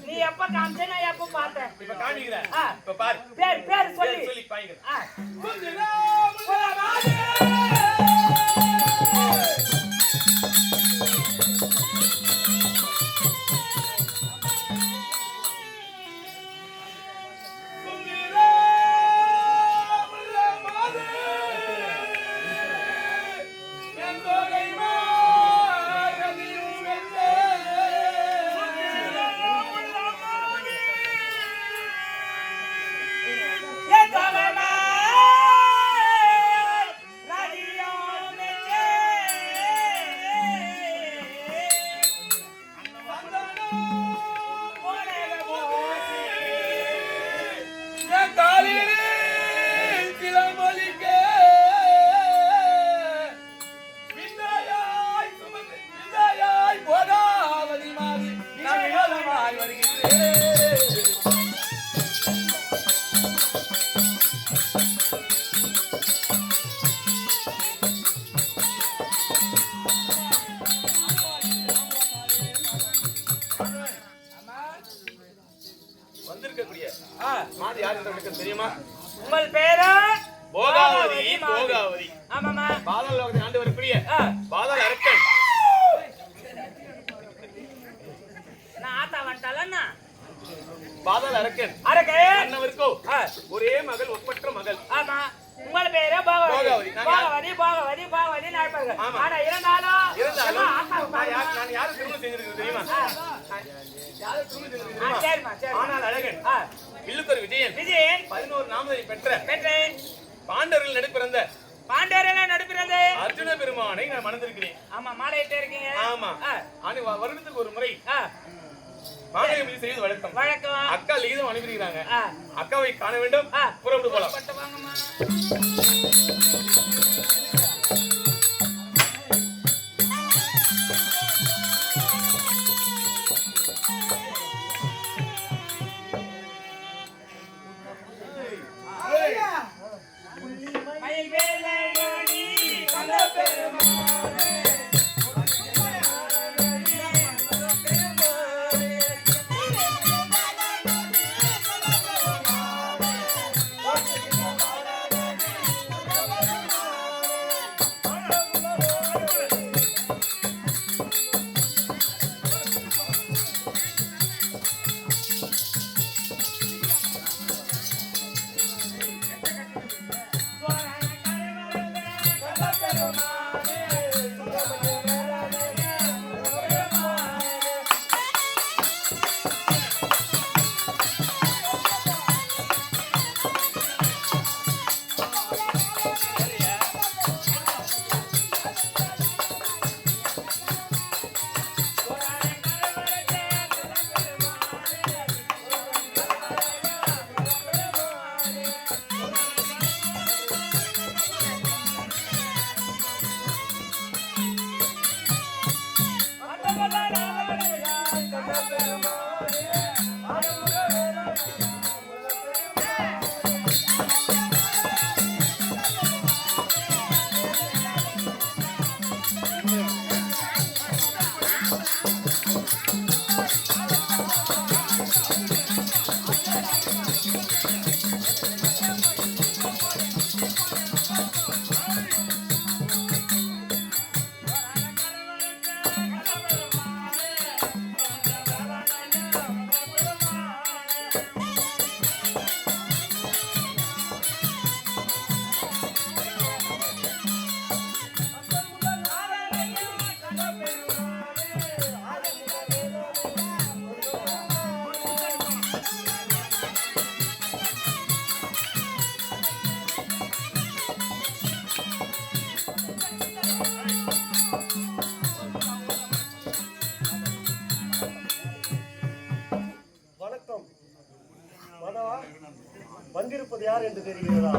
நீ எப்ப காமிச்சே நான் எப்ப பார்த்தேன் இப்ப காமிக்கிறேன். இப்ப பாரு பேர் சொல்லி சொல்லி பாய்க்கிறேன். ராஜி யார் என்று உனக்கு தெரியுமா? உங்கள் பேரு போகாவதி. போகாவதி. ஆமாமா. பாதாள லோகத்தை ஆண்டு வரக்கூடிய பாதாள அரக்கன். நான் ஆத்தா வந்துட்டாலன்னா பாதாள அரக்கன். அரக்கன் அண்ணவருக்கோ ஒரே மகள், ஒப்பற்ற மகள். ஆமா. உங்கள் பேரு போகாவதி. போகாவதி. போகாவதி போகாவதி போகாவதி நாய்ப்பார்கள். ஆனா இருந்தாலும் நான் யாரை திருமணம் செஞ்சிருக்கேன் தெரியுமா? யாரை திருமணம் செஞ்சிருக்கேன் தெரியுமா? சரிம்மா சரி. ஆனால் அழகன் வில்லுக்கர் விஜயன். விஜயன் 11 நாமதை பெற்ற பெற்றேன். பாண்டவர்கள் நடுப்பிறந்த பாண்டவர்கள் நடுப்பிறந்து அர்ஜுன பெருமானை நான் மணந்திருக்கிறேன். ஆமா மாலையிட்டு இருக்கீங்க. ஆமா. வருடத்துக்கு ஒரு முறை மாங்கல்யம் செய்வது வழக்கம். வழக்கம். அக்கா லீதம் அனுப்பியிருக்கிறாங்க. அக்காவை காண வேண்டும். புறப்பட்டு போலாம். வாங்கம்மா. வந்திருப்பது யார் என்று தெரிகிறதா?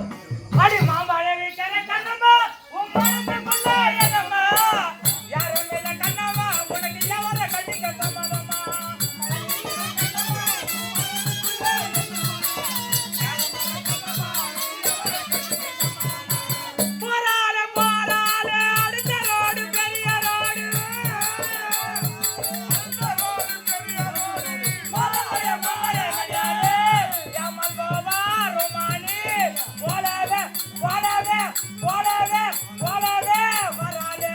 அடி மாம்பழவி கண்ணம்மா உன் மனசுக்குள்ள என்னம்மா யாரும் இல்ல கண்ணம்மா உனக்கு எவர கட்டிக்க சம்மதம்மா போராள போராள அடுத்த ரோடு பெரிய ரோடு போராள போராள யாமல் போவா ரோமானி போலவே போலவே போலவே போலவே வராலே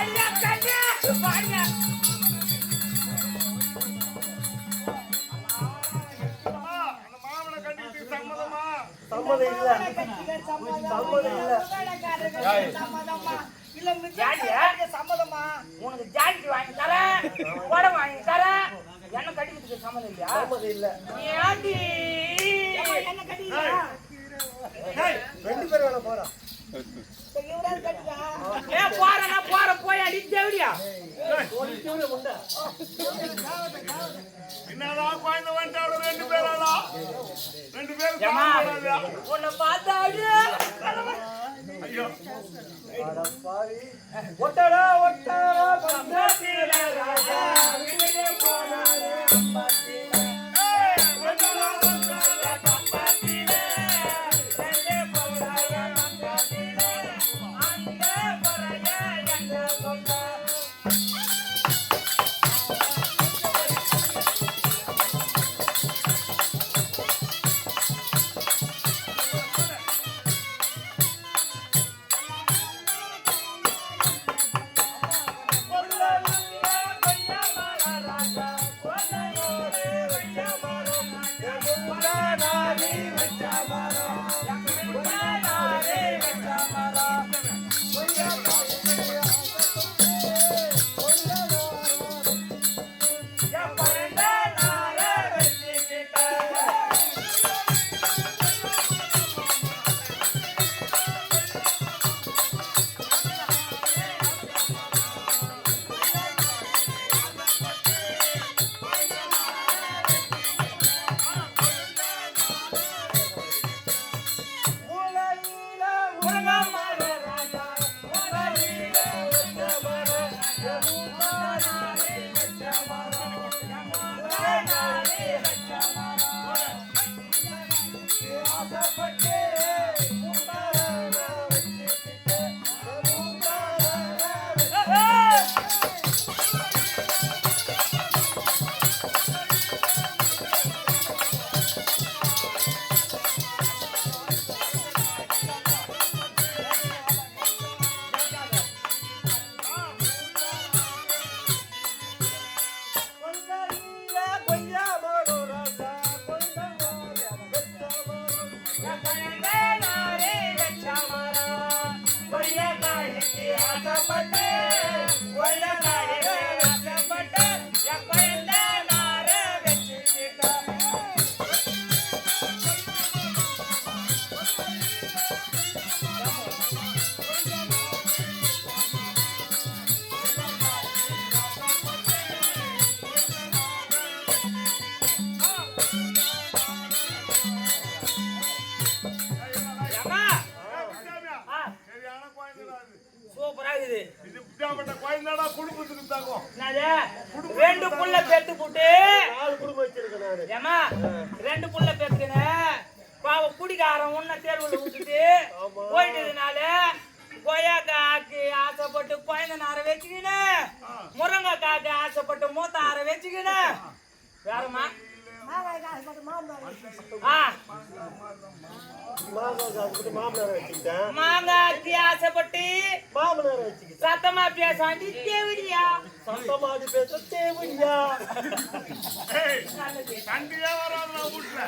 ஐயா கண்ணே வாங்க அந்த மாமனை கட்டிட்டு சம்மதமா? சம்மதம் இல்ல. சம்மதம் இல்ல. உனக்கு ஜாக்கி வாங்கி தரேன் உடம்பு வாங்கி தரேன் என்ன கட்டிக்கிறதுக்கு சம்மதம் இல்லையா சம்மதம் இல்ல. ஏண்டி ரெண்டு பேரும் வேணா போறா. ஏன் போறேன்னா போற போய் அடி தேவடியா என்னதான் குழந்தை வந்துட்டாலும் 2 பேராளா? 2 பேரும் ஏம்மா, சாப்பிடாதா? உன்னை பார்த்தாடு ஐயோ அட பாவி. ஒட்டடா ஒட்டடா பம்பத்தில ராஜா விடிலே போனாரே அம்பத்தில ஒட்டடா ஒட்டடா பம்பத்தில ரெண்டே போனாரே அம்பத்தில அந்த பரைய எங்க சொந்த குடும்பத்துக்கு தாக்கும். என்னது? 2 புள்ள பெத்து போட்டு 4 குடும்பம் வச்சிருக்கேன் நானு. ஏமா 2 புள்ள பெத்துக்கின பாவ குடிகாரன் உன்ன தேர்வுல விட்டுட்டு போயிட்டதுனால கொய்யாக்காக்கு ஆசைப்பட்டு குழந்தை நார வச்சுக்கின, முருங்கைக்காக்கு ஆசைப்பட்டு மூத்த ஆற வச்சுக்கின, வேறமா மாங்காய்க்கு ஆசைப்பட்டு மாமனாரை வச்சுக்கிட்டேன். மாங்காய்க்கு ஆசைப்பட்டு மாமனாரை வச்சுக்கிட்டேன். சத்தமா பேசாண்டி தேவிடியா சத்தமாடி பேச தேவையா? கண்டியே வராது வீட்டுல,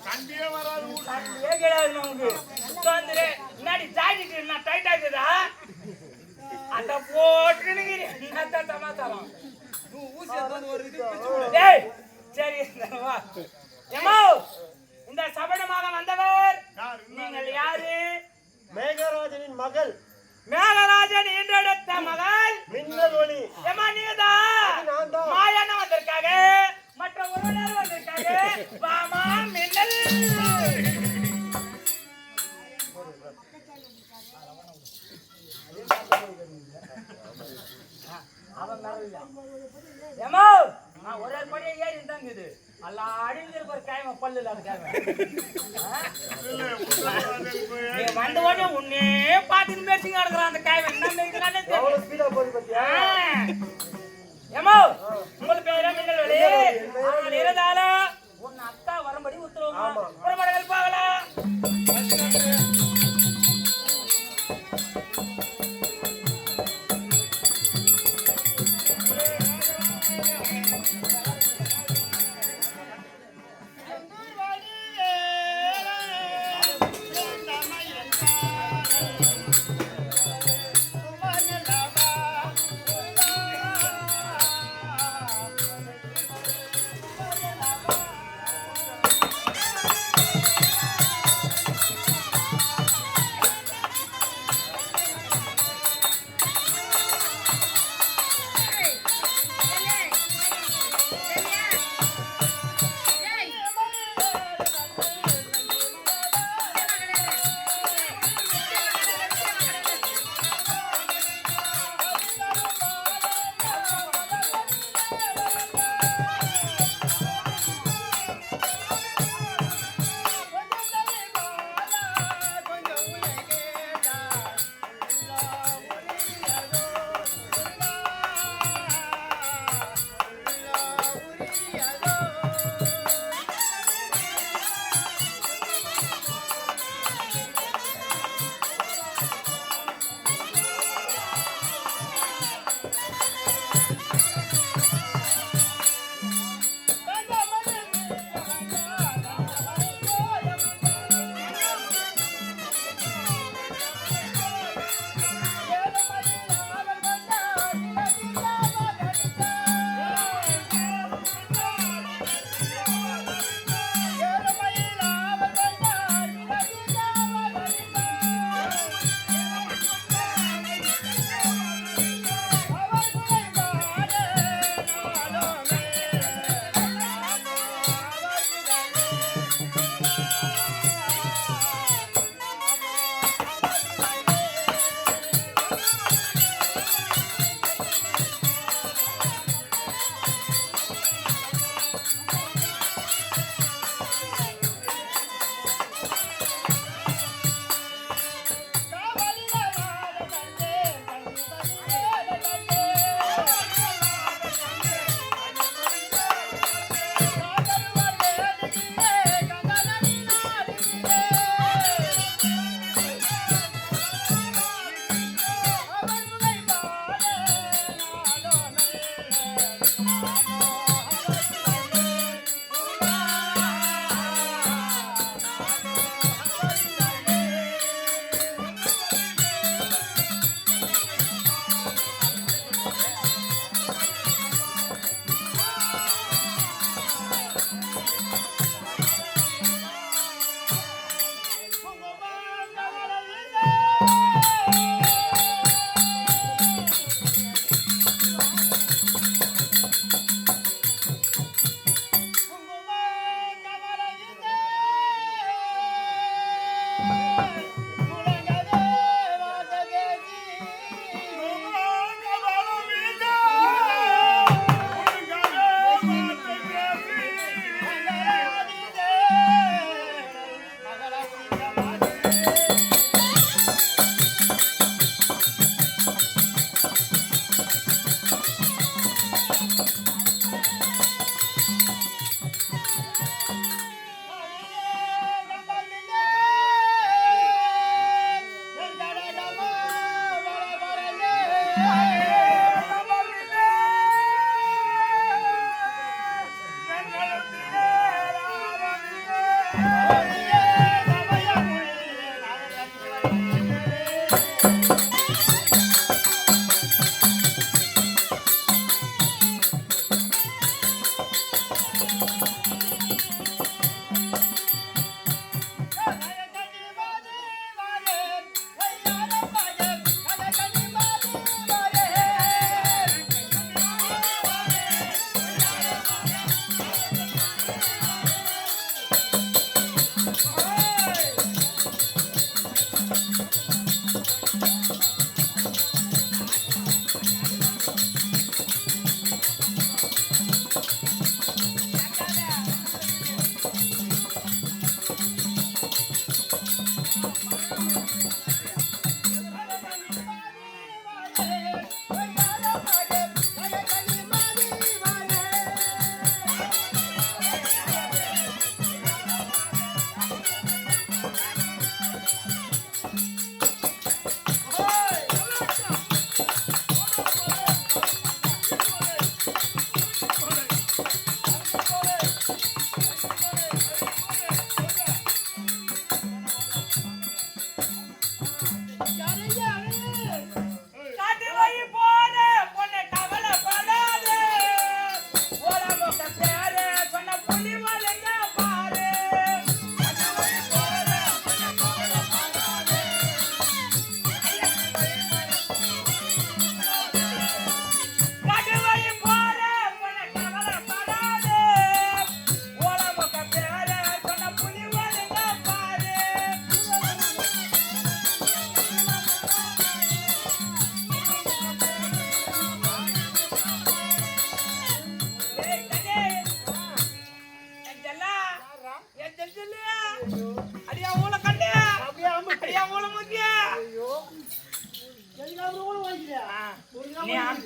கண்டியே வராது வீட்டுல. கிடையாது நமக்கு வந்துரு முன்னாடி ஜாக்கெட் என்ன டைட் ஆகுதா அந்த போட்டுன்னு என்ன சமாச்சாரம் டேய் சரி வா எம்மோ இந்த சபனமாக வந்தவர் நீங்கள் யாரு? மேகராஜனின் மகள் மேகராஜன் என்றெடுத்த மகள் மின்னல் ஒளி. எம்மா நீங்கதான் நான் தான். மாயான வந்திருக்காங்க, மற்ற உறவினர் வந்திருக்காங்க, வாமா மின்னல். ஏமா ஒரே படியே ஏறி இருந்தாங்க அல்ல அடிஞ்சிருப்பார் காயமா பல்லு இல்லாத காயமா வந்த உடனே உன்னே பாத்துட்டு பேசிங்க நடக்கிறான் அந்த காயமா என்ன எவ்வளவு ஸ்பீடா போகுது பாத்தியா? ஏமா உங்கள் பேர் நீங்கள் வெளி ஆனால் இருந்தாலும் உன் அக்கா வரும்படி உத்தரவு புறப்படங்கள் போகலாம்.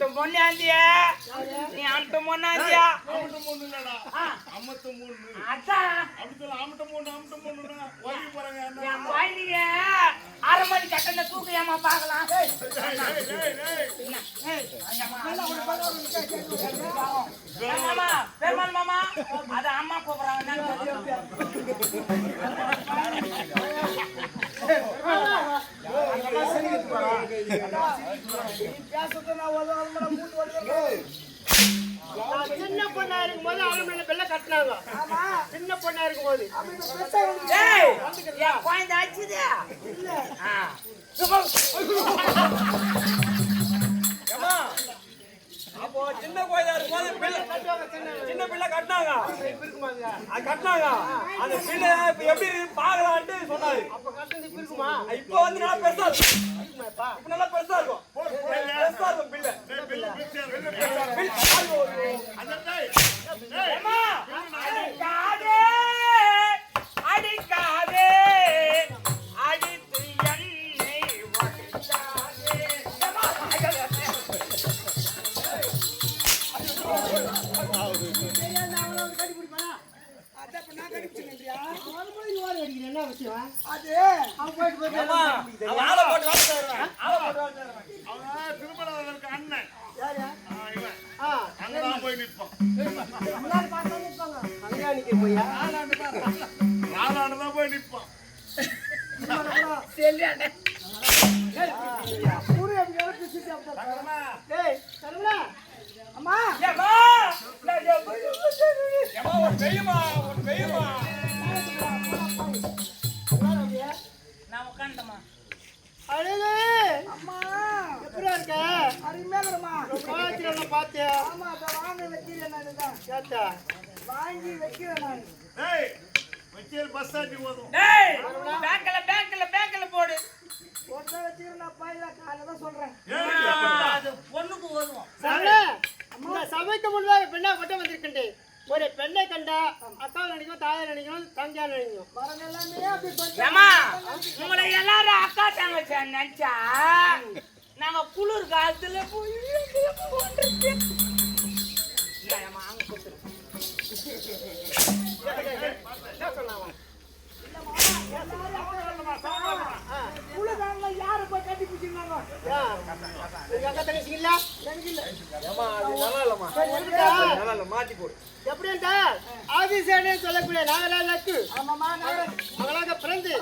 அம்ட்டு பொண்ணாந்தியா நீ அம்ட்டு பொண்ணாந்தியா அதான் என் குழந்தைங்க அரை மணி கட்டண தூக்கு ஏமா பார்க்கலாம் மாமா பெருமாள் மாமா அது அம்மா கூப்பிடுறாங்க சின்ன பொண்ணா இருக்கும்போது அவன் பிள்ளை கட்டினாங்க சின்ன பொண்ணா இருக்கும்போது என் குழந்தை ஆச்சுதா அப்போ சின்ன கோயிலா இருக்கும்போது சின்ன பிள்ளை கட்டினாங்க அது கட்டினாங்க அந்த பிள்ளை இப்ப எப்படி பாக்கலான்ட்டு சொன்னாரு இப்போ வந்து நல்லா பெருசா இருக்கும் இப்ப நல்லா பெருசா இருக்கும் பெருசா இருக்கும் பிள்ளை அடிக்காதே அடிக்காதே அடித்து என்னை ஒடிக்காதே என்ன விஷயம் அவன் ஆளை போட்டு வேலை செய்யறான் அவன் திருமணம் அண்ணன் யாரு இவன் ஆ அங்கதான் போய் நிற்பான் கல்யாணிக்கு போயா நாலாண்டுதான் போய் நிற்பான் அம்மா ஏமா ஒரு பெய்யுமா நான் உட்காந்துட்டமா அழகு அம்மா எப்படி இருக்க அருமையாகிறமா பாத்திரம் பார்த்தேன் ஆமா வாங்க வைக்கிறேன் நான் கேட்டா வாங்கி வைக்கிறேன் நான் டேய் வச்சியல் பஸ் ஸ்டாண்ட் போதும் டேய் பேங்க்ல போடு ஒட்ட வச்சிருந்தா பாயில காலையில தான் சொல்றேன் அது பொண்ணுக்கு ஓதுவோம் சரளே இந்த சபைக்கு முன்னாடி பெண்ணா கொட்ட வந்திருக்கேன் ஒரு பெண்ணை கண்டா அக்காவை நினைக்கும் தாயை நினைக்கும் தங்கையா நினைக்கும் வரங்க எல்லாமே அப்படி ஏமா உங்களை எல்லாரும் அக்கா தங்கச்சி நினைச்சா நாங்க குளிர் காலத்துல போய் அங்க கொடுத்துரு யாரு போய் கட்டி பிடிச்சிருந்தாங்க அக்கா தங்கச்சி இல்ல எனக்கு இல்ல ஏமா அது நல்லா இல்லம்மா நல்லா இல்ல மாத்தி போடு எப்படி ஆதிசேனே சொல்லக்கூடிய நாகராஜாக்கு அவளாக பிறந்து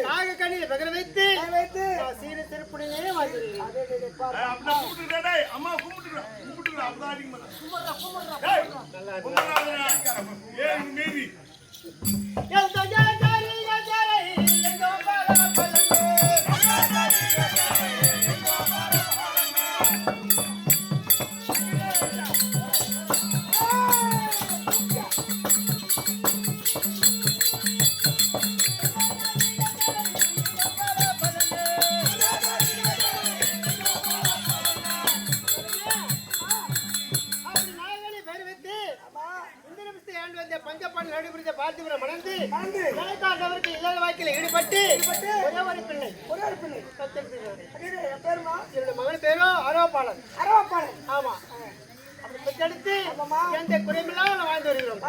நாக கண்ணில் பகர வைத்து சீர திருப்பணியே வாங்கிருக்கேன் அப்படியே கும்பிட்டுடா டேய் அம்மா கும்பிட்டுடா அப்பதான் அடிக்க மாட்டேன் ஏன் மீறி பஞ்சப்பாடு நடைபெறுத்த பார்த்து மணந்து நாயக்காண்டவருக்கு இல்லாத வாக்கில் ஈடுபட்டு ஒரே ஒரு பிள்ளை என்னோட மகன் பேரோ அரவப்பாளன் ஆமா அப்படி பெற்றெடுத்து எந்த குறைமில்லாம வாழ்ந்து வருகிறோம்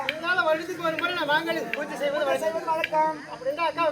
இதனால வருடத்துக்கு ஒரு முறை நான் வாங்கல் பூஜை செய்வது வழக்கம் அப்படின்னா அக்கா